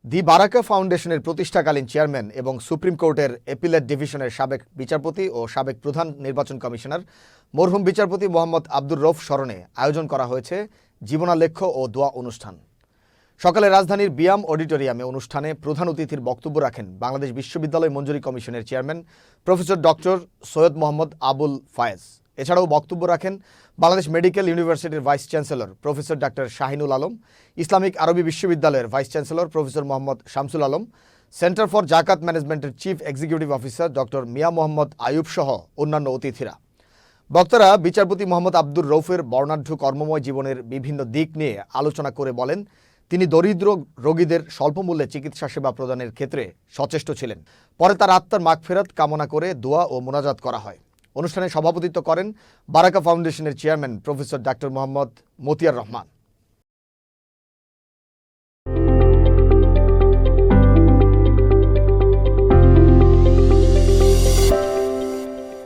দি বারাকা ফাউন্ডেশনের প্রতিষ্ঠাকালীন চেয়ারম্যান এবং সুপ্রিম কোর্টের এপিলেট ডিভিশনের সাবেক বিচারপতি ও সাবেক প্রধান নির্বাচন কমিশনার মরহুম বিচারপতি মোহাম্মদ আব্দুর রউফ স্মরণে আয়োজন করা হয়েছে জীবনালেখ্য ও দোয়া অনুষ্ঠান। সকালে রাজধানীর বিয়াম অডিটোরিয়ামে অনুষ্ঠানে প্রধান অতিথির বক্তব্য রাখেন বাংলাদেশ বিশ্ববিদ্যালয় মঞ্জুরি কমিশনের chairman professor doctor Syed Mohammad Abul Fayez. এছাড়াও বক্তব্য রাখেন বাংলাদেশ মেডিকেল ইউনিভার্সিটির vice chancellor professor doctor Shahinul Alam, Islamic আরবি বিশ্ববিদ্যালয়ের vice chancellor professor Mohammad Shamsul Alam, centre for জাকাত ম্যানেজমেন্টের chief executive officer doctor Mia Mohammad Ayub সহ অন্যান্য অতিথিরা। বক্তারা বিচারপতি মোহাম্মদ আব্দুর রউফের বর্ণাঢ্য কর্মময় জীবনের বিভিন্ন দিক নিয়ে আলোচনা করে বলেন, তিনি দরিদ্র রোগীদের স্বল্পমূল্যে চিকিৎসা সেবা প্রদানের ক্ষেত্রে সচেষ্ট ছিলেন। পরে তার আত্মার মাগফিরাত কামনা করে দোয়া ও মোনাজাত করা হয়। অনুষ্ঠানে সভাপতিত্ব করেন বারাকা ফাউন্ডেশনের chairman professor doctor Mohammad Motiar Rahman.